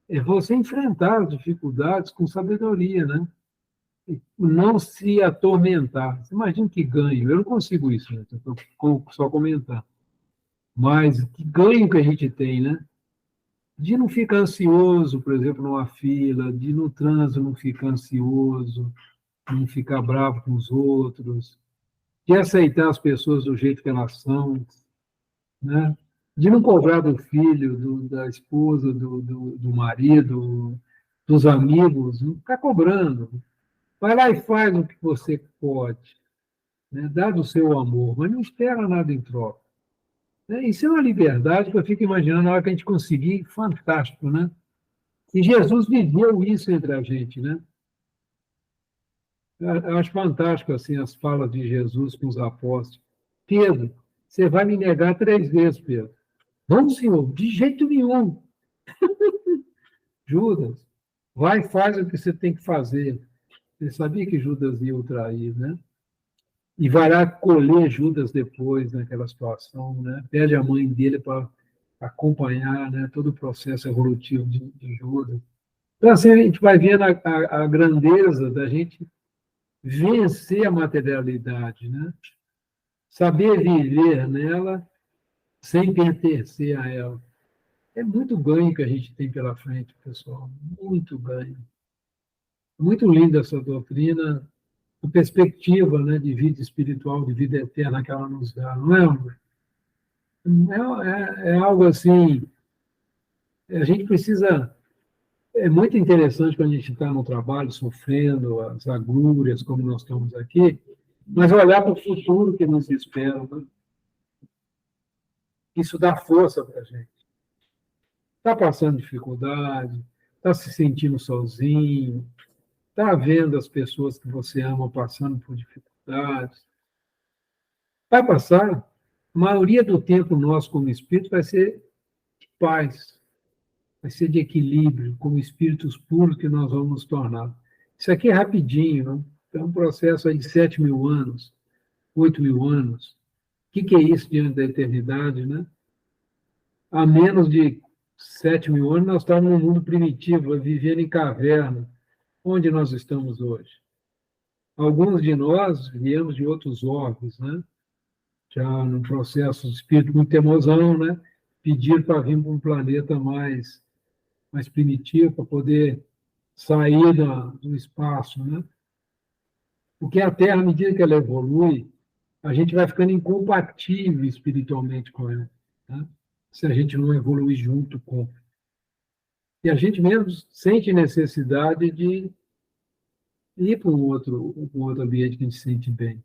É você enfrentar as dificuldades com sabedoria, né? Não se atormentar. Você imagina que ganho. Eu não consigo isso, né? Estou só comentando. Mas que ganho que a gente tem, né? De não ficar ansioso, por exemplo, numa fila, de no trânsito não ficar ansioso, não ficar bravo com os outros, de aceitar as pessoas do jeito que elas são, né? De não cobrar do filho, da esposa, do marido, dos amigos, não ficar cobrando. Vai lá e faz o que você pode, né? Dá do seu amor, mas não espera nada em troca. Né? Isso é uma liberdade que eu fico imaginando na hora que a gente conseguir, fantástico, né? E Jesus viveu isso entre a gente, né? Eu acho fantástico assim as falas de Jesus com os apóstolos. Pedro, você vai me negar 3 vezes, Pedro. Não, Senhor, de jeito nenhum. Judas, vai e faz o que você tem que fazer. Você sabia que Judas ia o trair, né? E vai lá colher Judas depois naquela situação, né? Pede a mãe dele para acompanhar, né, todo o processo evolutivo de Judas. Então, assim, a gente vai vendo a grandeza da gente vencer a materialidade, né? Saber viver nela sem pertencer a ela. É muito ganho que a gente tem pela frente, pessoal, muito ganho. Muito linda essa doutrina, a perspectiva, né, de vida espiritual, de vida eterna que ela nos dá, não é, amor? É algo assim, a gente precisa. É muito interessante quando a gente está no trabalho, sofrendo as agúrias, como nós estamos aqui, mas olhar para o futuro que nos espera. Né? Isso dá força para a gente. Está passando dificuldade, está se sentindo sozinho, está vendo as pessoas que você ama passando por dificuldades. Vai passar. A maioria do tempo nosso como espírito vai ser de paz, vai ser de equilíbrio, como espíritos puros que nós vamos nos tornar. Isso aqui é rapidinho, né? É um processo aí de 7.000 anos, 8.000 anos. O que é isso diante da eternidade, né? Há menos de 7.000 anos, nós estávamos num mundo primitivo, vivendo em caverna. Onde nós estamos hoje? Alguns de nós viemos de outros orbes, né? Já num processo de espírito muito teimosão, né? Pedir para vir para um planeta mais primitivo, para poder sair do espaço, né? Porque a Terra, à medida que ela evolui, a gente vai ficando incompatível espiritualmente com ela, né? Se a gente não evoluir junto com. E a gente mesmo sente necessidade de ir para um outro ambiente que a gente se sente bem.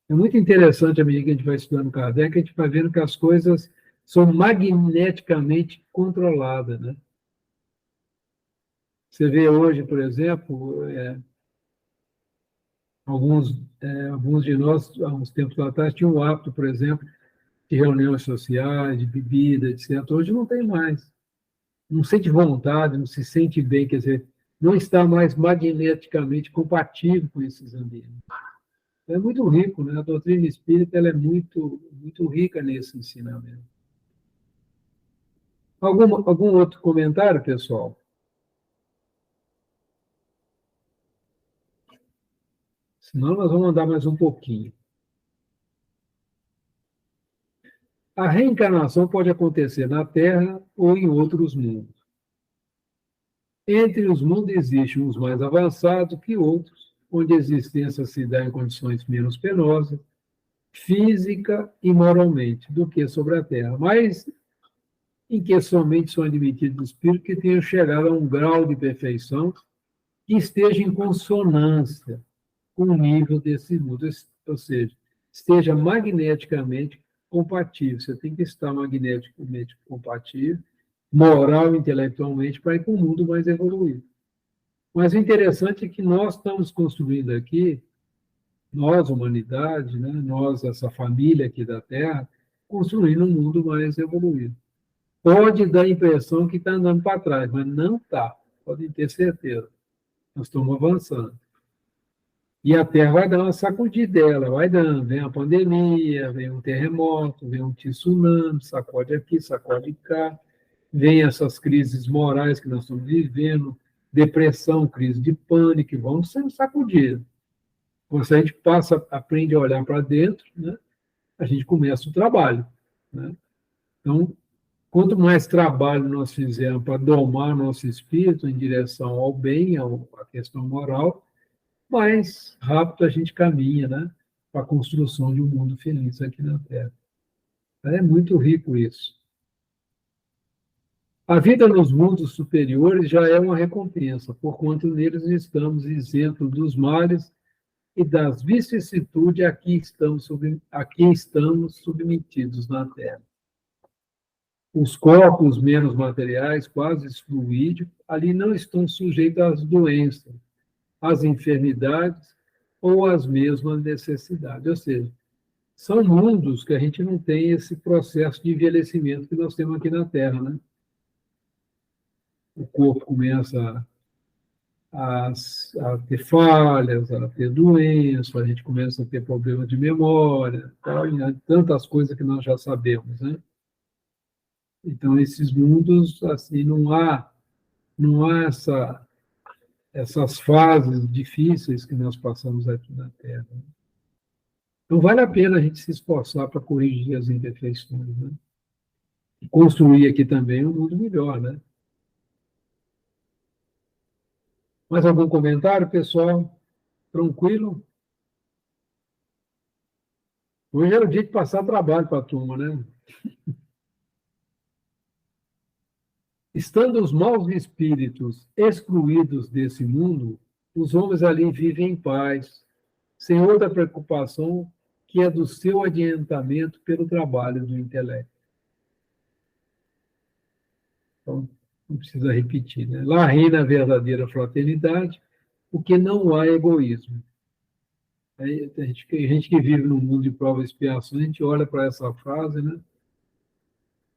É muito interessante, à medida que a gente vai estudando Kardec, a gente vai vendo que as coisas são magneticamente controladas, né? Você vê hoje, por exemplo, alguns de nós, há uns tempos atrás, tinham o hábito, por exemplo, de reuniões sociais, de bebida, etc. Hoje não tem mais. Não sente vontade, não se sente bem, quer dizer, não está mais magneticamente compatível com esses ambientes. É muito rico, né? A doutrina espírita ela é muito, muito rica nesse ensinamento. Algum outro comentário, pessoal? Senão nós vamos andar mais um pouquinho. A reencarnação pode acontecer na Terra ou em outros mundos. Entre os mundos existem uns mais avançados que outros, onde a existência se dá em condições menos penosas, física e moralmente, do que sobre a Terra, mas em que somente são admitidos espíritos que tenham chegado a um grau de perfeição que esteja em consonância com o nível desse mundo, ou seja, esteja magneticamente compatível. Você tem que estar magneticamente compatível, moral e intelectualmente, para ir para um mundo mais evoluído. Mas o interessante é que nós estamos construindo aqui, nós, humanidade, né? Nós, essa família aqui da Terra, construindo um mundo mais evoluído. Pode dar a impressão que está andando para trás, mas não está. Podem ter certeza. Nós estamos avançando. E a Terra vai dar uma sacudidela, vai dando. Vem a pandemia, vem um terremoto, vem um tsunami, sacode aqui, sacode cá. Vem essas crises morais que nós estamos vivendo, depressão, crise de pânico, vão sendo sacudidas. Quando a gente aprende a olhar para dentro, né, a gente começa o trabalho, né? Então, quanto mais trabalho nós fizermos para domar nosso espírito em direção ao bem, à questão moral, mais rápido a gente caminha, né, para a construção de um mundo feliz aqui na Terra. É muito rico isso. A vida nos mundos superiores já é uma recompensa, porquanto neles estamos isentos dos males e das vicissitudes a que estamos submetidos na Terra. Os corpos menos materiais, quase fluídicos, ali não estão sujeitos às doenças, às enfermidades ou às mesmas necessidades. Ou seja, são mundos que a gente não tem esse processo de envelhecimento que nós temos aqui na Terra, né? O corpo começa a ter falhas, a ter doenças, a gente começa a ter problemas de memória, tal, e tantas coisas que nós já sabemos, né? Então, esses mundos, assim, não há essas fases difíceis que nós passamos aqui na Terra. Então, vale a pena a gente se esforçar para corrigir as imperfeições, né? E construir aqui também um mundo melhor, né? Mais algum comentário, pessoal? Tranquilo? Hoje é o dia de passar trabalho para a turma, né? Estando os maus espíritos excluídos desse mundo, os homens ali vivem em paz, sem outra preocupação que é do seu adiantamento pelo trabalho do intelecto. Então, não precisa repetir, né? Lá reina a verdadeira fraternidade, porque não há egoísmo. Aí, a gente que vive num mundo de prova e expiação, a gente olha para essa frase, né?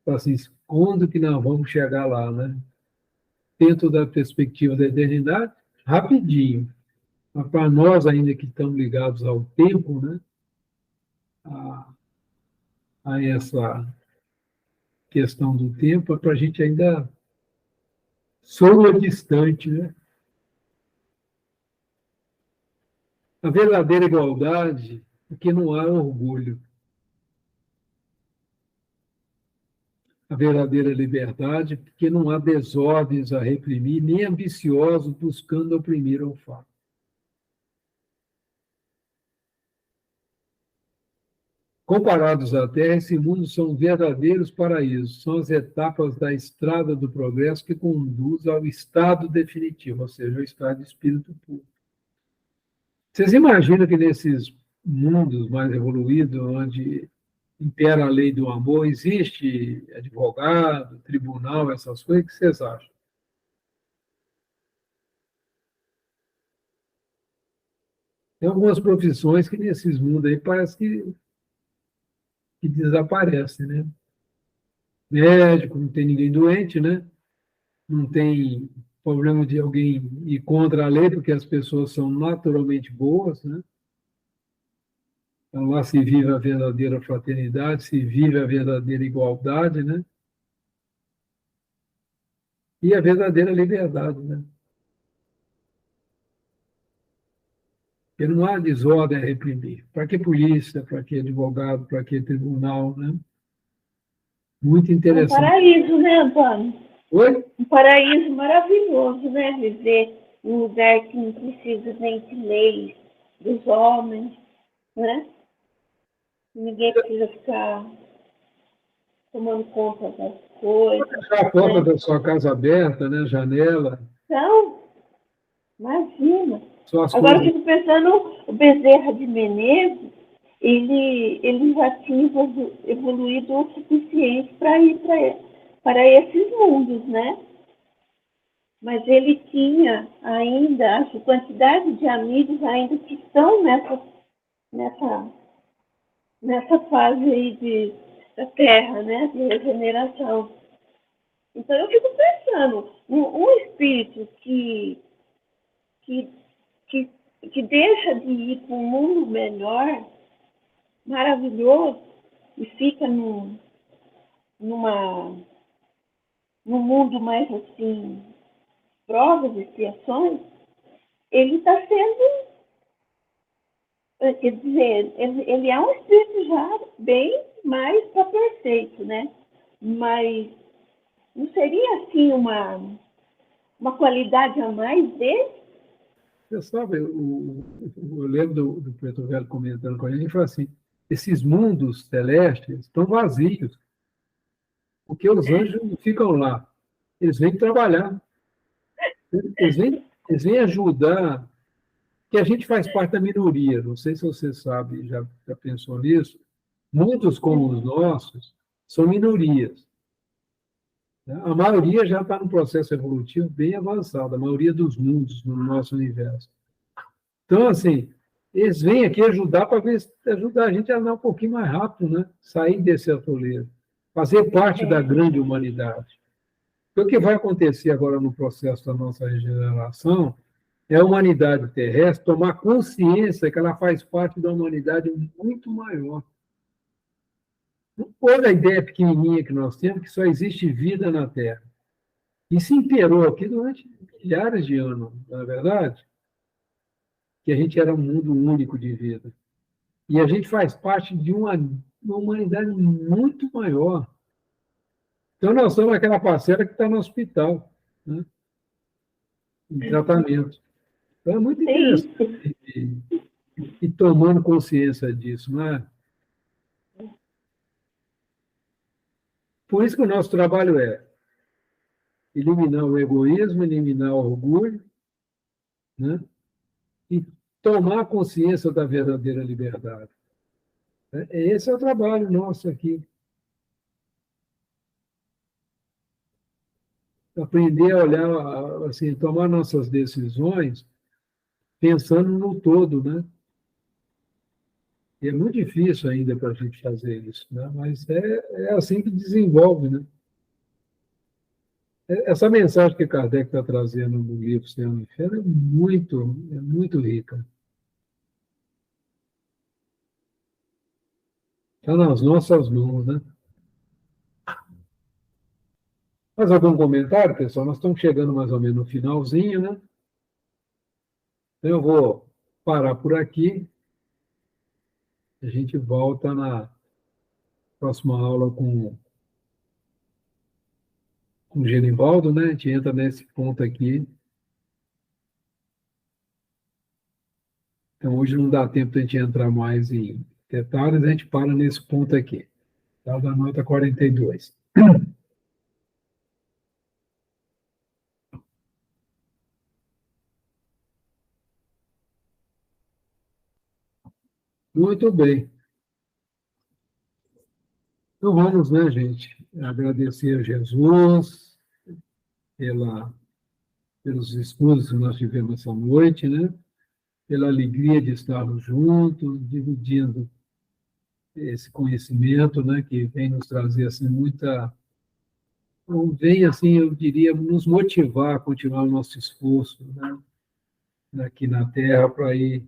Fala assim, quando que nós vamos chegar lá, né? Dentro da perspectiva da eternidade, rapidinho. Mas para nós, ainda que estamos ligados ao tempo, né? A, a essa questão do tempo, para a gente ainda soa distante, né? A verdadeira igualdade é que não há orgulho. A verdadeira liberdade, porque não há desordens a reprimir, nem ambiciosos buscando oprimir ou fato. Comparados à Terra, esse mundo são verdadeiros paraísos, são as etapas da estrada do progresso que conduz ao estado definitivo, ou seja, ao estado de espírito puro. Vocês imaginam que nesses mundos mais evoluídos, onde impera a lei do amor, existe advogado, tribunal, essas coisas, o que vocês acham? Tem algumas profissões que nesses mundos aí parece que desaparecem, né? Médico, não tem ninguém doente, né? Não tem problema de alguém ir contra a lei, porque as pessoas são naturalmente boas, né? Então lá se vive a verdadeira fraternidade, se vive a verdadeira igualdade, né? E a verdadeira liberdade, né? Porque não há desordem a reprimir. Para que polícia, para que advogado, para que tribunal, né? Muito É um interessante. paraíso, né, Antônio? Oi? Um paraíso maravilhoso, né? Viver num lugar que não precisa nem de leis dos homens, né? Ninguém precisa ficar tomando conta das coisas, Deixar a porta né? da sua casa aberta, né? Janela, Então, imagina. só as Agora eu coisas. fico pensando, o Bezerra de Menezes, ele já tinha evoluído o suficiente para ir para esses mundos, né? Mas ele tinha ainda a quantidade de amigos ainda que estão nessa, nessa fase aí da Terra, né? De regeneração. Então eu fico pensando, um espírito que, que, que deixa de ir para um mundo melhor, maravilhoso, e fica numa, num mundo mais assim, provas e expiações, ele está sendo, quer dizer, ele é um espírito já bem mais para perfeito, né? Mas não seria assim uma qualidade a mais dele? Você sabe, eu lembro do Preto Velho comentando com a gente, ele falou assim, esses mundos celestes estão vazios, porque os anjos não ficam lá. Eles vêm trabalhar, eles vêm ajudar, que a gente faz parte da minoria, não sei se você sabe, já pensou nisso, mundos como os nossos são minorias. Né? A maioria já está num processo evolutivo bem avançado, a maioria dos mundos no nosso universo. Então, assim, eles vêm aqui ajudar para ajudar a gente a andar um pouquinho mais rápido, né? Sair desse atoleiro, fazer parte da grande humanidade. Então, o que vai acontecer agora no processo da nossa regeneração é a humanidade terrestre tomar consciência que ela faz parte da humanidade muito maior. Olha a ideia pequenininha que nós temos, que só existe vida na Terra. Isso imperou aqui durante milhares de anos, não é verdade? Que a gente era um mundo único de vida. E a gente faz parte de uma humanidade muito maior. Então, nós somos aquela parcela que está no hospital, né? Em tratamento. Então, é muito interessante ir tomando consciência disso, não é? Por isso que o nosso trabalho é eliminar o egoísmo, eliminar o orgulho, né? E tomar consciência da verdadeira liberdade. Esse é o trabalho nosso aqui. Aprender a olhar, assim, tomar nossas decisões pensando no todo, né? E é muito difícil ainda para a gente fazer isso, né? Mas é assim que desenvolve, né? Essa mensagem que Kardec está trazendo no livro Céu e Inferno é muito rica. Está nas nossas mãos, né? Mais algum comentário, pessoal? Nós estamos chegando mais ou menos no finalzinho, né? Então eu vou parar por aqui. A gente volta na próxima aula com o Genivaldo, né? A gente entra nesse ponto aqui. Então, hoje não dá tempo de a gente entrar mais em detalhes, a gente para nesse ponto aqui, tá? Da nota 42. Muito bem. Então, vamos, né, gente? Agradecer a Jesus pelos estudos que nós tivemos essa noite, né? Pela alegria de estarmos juntos, dividindo esse conhecimento, né, que vem nos trazer assim vem assim, eu diria, nos motivar a continuar o nosso esforço, né, aqui na Terra para ir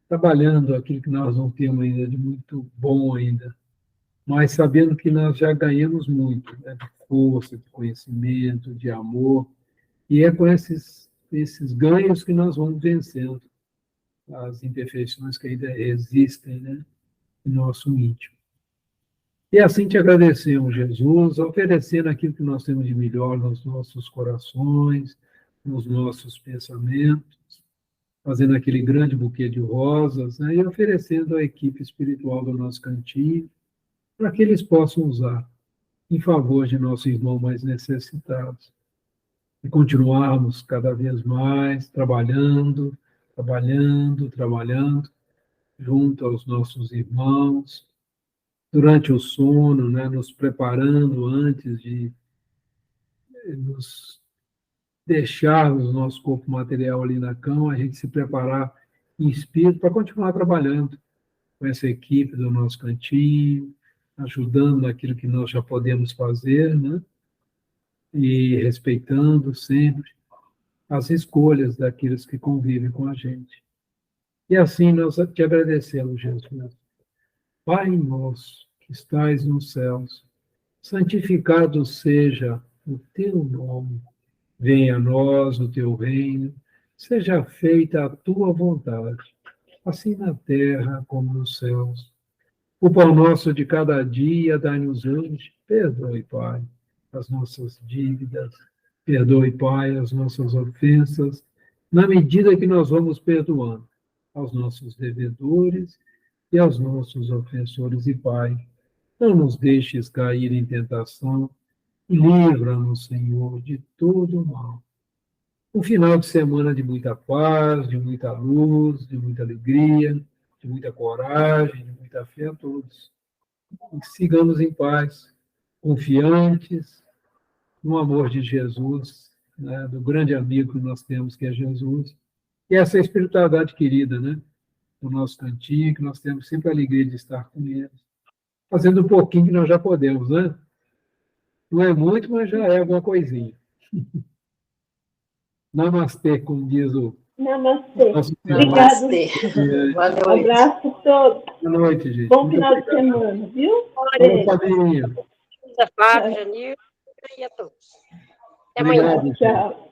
trabalhando aquilo que nós não temos ainda de muito bom ainda, mas sabendo que nós já ganhamos muito, né, de força, de conhecimento, de amor, e é com esses ganhos que nós vamos vencendo as imperfeições que ainda existem, né, em nosso íntimo. E assim te agradecemos, Jesus, oferecendo aquilo que nós temos de melhor nos nossos corações, nos nossos pensamentos, fazendo aquele grande buquê de rosas, né, e oferecendo à equipe espiritual do nosso cantinho, para que eles possam usar em favor de nosso irmão mais necessitados. E continuarmos cada vez mais trabalhando, junto aos nossos irmãos, durante o sono, né, nos preparando antes de nos deixarmos o nosso corpo material ali na cama, a gente se preparar em espírito para continuar trabalhando com essa equipe do nosso cantinho, ajudando naquilo que nós já podemos fazer, né? E respeitando sempre as escolhas daqueles que convivem com a gente. E assim nós te agradecemos, Jesus. Pai nosso, que estais nos céus, santificado seja o teu nome. Venha a nós o teu reino, seja feita a tua vontade, assim na terra como nos céus. O pão nosso de cada dia dai-nos hoje, perdoe, Pai, as nossas dívidas, perdoe, Pai, as nossas ofensas, na medida que nós vamos perdoando aos nossos devedores e aos nossos ofensores. E, Pai, não nos deixes cair em tentação e livra-nos, Senhor, de todo mal. Um final de semana de muita paz, de muita luz, de muita alegria, de muita coragem, de muita fé a todos. E sigamos em paz, confiantes no amor de Jesus, né, do grande amigo que nós temos, que é Jesus, e essa espiritualidade querida, né, do nosso cantinho, que nós temos sempre a alegria de estar com eles, fazendo um pouquinho que nós já podemos, né? Não é muito, mas já é alguma coisinha. Namastê, como diz o Namastê. nosso Obrigado. Namastê. Boa Um noite. abraço a todos. Boa noite, gente. Bom Muito final de obrigado. semana, viu? Boa família. Fábio, Janir e a todos. Até amanhã. Obrigado, gente. Tchau.